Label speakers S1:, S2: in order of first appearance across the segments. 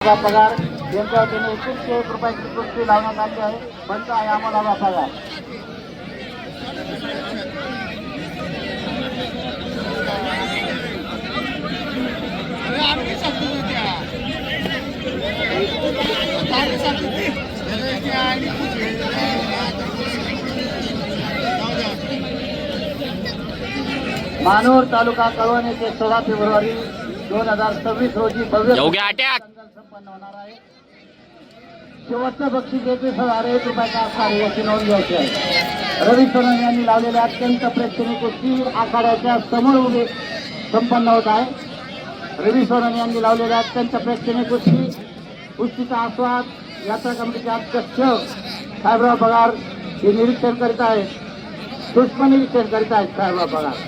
S1: पगार यांच्या वतीने 21 रुपयाची कुस्ती लावण्यात आली आहे. बंद आहे आम्हाला पगार. मानूर तालुका कळवण येथे 16 फेब्रुवारी 2026 रोजी भव्य संपन्न होणार आहे. शेवटचं बक्षीस 21,001 रुपयाचा असणार याची नोंद घ्यायची आहे. रवी सोनवणे यांनी लावलेल्या अत्यंत प्रेक्षणीय कुस्ती आखाड्याच्या समोर उभे संपन्न होत आहे. रवी सोनवणे यांनी लावलेल्या अत्यंत प्रेक्षणीय कुस्तीचा आस्वाद यात्रा कमिटीचे अध्यक्ष साहेबराव पगार हे निरीक्षण करीत आहेत. सूक्ष्म निरीक्षण करीत आहेत साहेबराव पगार.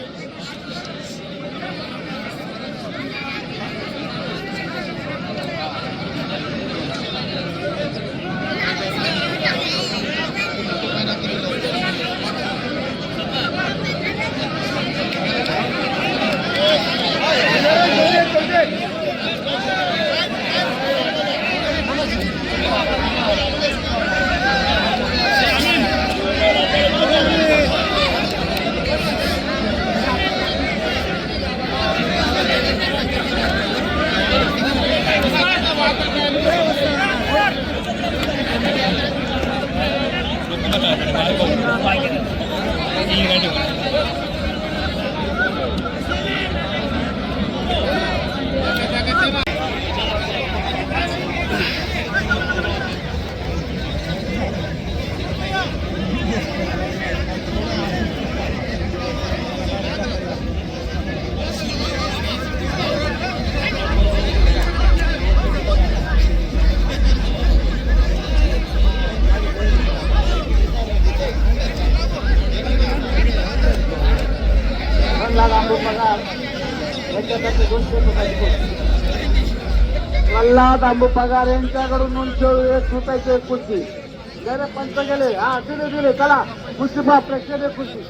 S1: प्रल्हाद आंबू पगार यांच्याकडून 1 रुपयाची कुस्ती गेले पंच गेले. हा दिले चला कुस्ती पहा प्रेक्षणीय कुस्ती.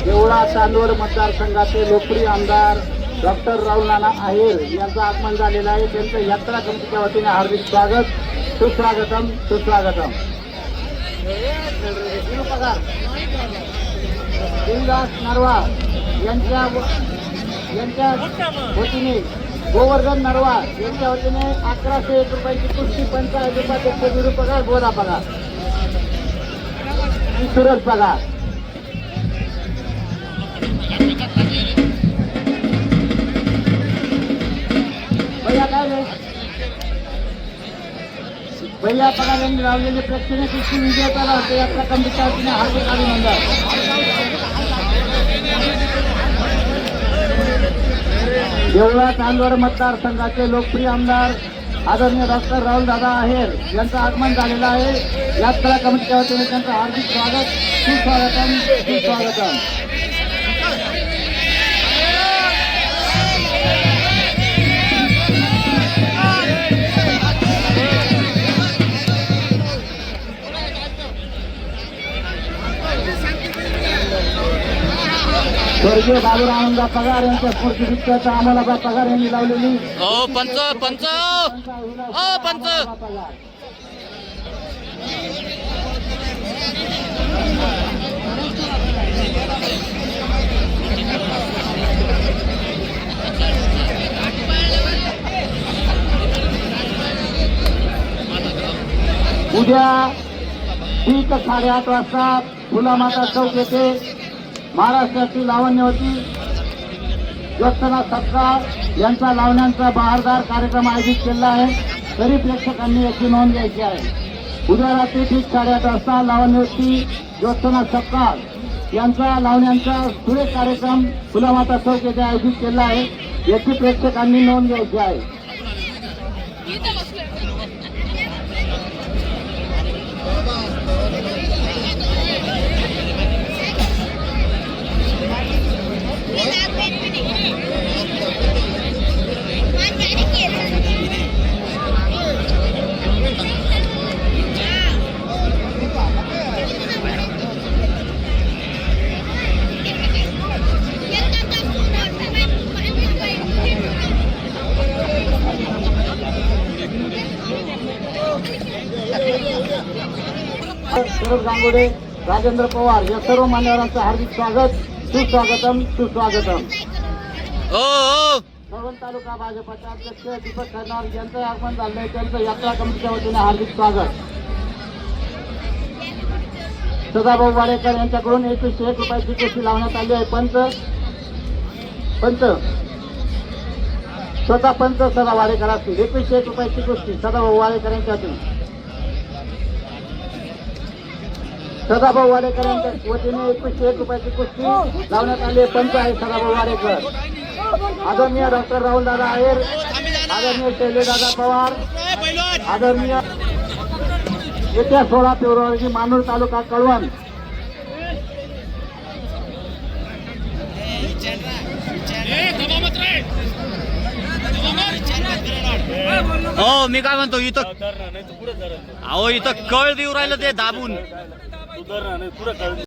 S1: देवळा चांदवड मतदारसंघाचे लोकप्रिय आमदार डॉक्टर राहुल नाना आहेर यांचं आगमन झालेलं आहे. त्यांचं यात्रा कमिटीच्या वतीने हार्दिक स्वागत, सुस्वागतम सुस्वागतम. दिलदास नरवा यांच्या वतीने गोवर्धन नरवा यांच्या वतीने 1101 रुपयाची कुस्ती 55 रुपयाचे विरू पगार गोदा पगार सुरज पगार. भैया पगार यांनी लावलेले प्रेक्षणीय कुस्ती विजयाला होते. यात्रा कमिटीच्या वतीने हार्दिक अभिनंदन. देवळा चांदवड मतदारसंघाचे लोकप्रिय आमदार आदरणीय डॉक्टर राहुल दादा आहेर यांचं आगमन झालेलं आहे. यात्रा कमिटीच्या वतीने त्यांचं हार्दिक स्वागत, सुस्वागतम सुस्वागतम. स्वर्गीय बाबूराव पगार यांच्या स्मृतीप्रीत्यर्थ आम्हाला पगार यांनी लावलेली
S2: पंच
S1: उद्या ठीक 8:30 वाजता फुलामाता चौक येथे महाराष्ट्राची लावण्यवती ज्योत्सना सत्कार यांचा लावण्यांचा बहारदार कार्यक्रम आयोजित केला आहे. तरी प्रेक्षकांनी याची नोंद घ्यायची आहे. उद्या रात्री ठीक 8:30 वाजता लावण्यवती ज्योत्सना सत्कार यांचा लावण्यांचा सुरेख कार्यक्रम फुलामाता चौक येथे आयोजित केला आहे. याची प्रेक्षकांनी नोंद घ्यायची आहे. सुरेश गांगुडे, राजेंद्र पवार या सर्व मान्यवरांचं हार्दिक स्वागत, सुस्वागतम सुस्वागतम. कळवण तालुका भाजपचे अध्यक्ष दीपक खैरनार यांचं आगमन झालंय, त्यांचं यात्रा कमिटीच्या वतीने हार्दिक स्वागत. सदाभाऊ वाडेकर यांच्याकडून 2101 रुपयाची कुस्ती लावण्यात आली आहे. स्वतः पंच सदा वाडेकर असतील. 2101 रुपयाची कुस्ती सदाभाऊ वाडेकर यांच्यातून. सदाभाऊ वाडेकर यांच्या वतीने 2101 रुपयाची कुस्ती लावण्यात आली आहे. पंच आहे सदाभाऊ वाडेकर. आदरणीय डॉक्टर राहुल दादा आहेर, आदरणीय शैलेशदादा पवार, आदरणीय येत्या 16 फेब्रुवारी मानूर तालुका कळवण.
S2: हो मी काय म्हणतो इथं अहो इथं कळ देऊ राहिलं ते दाबून.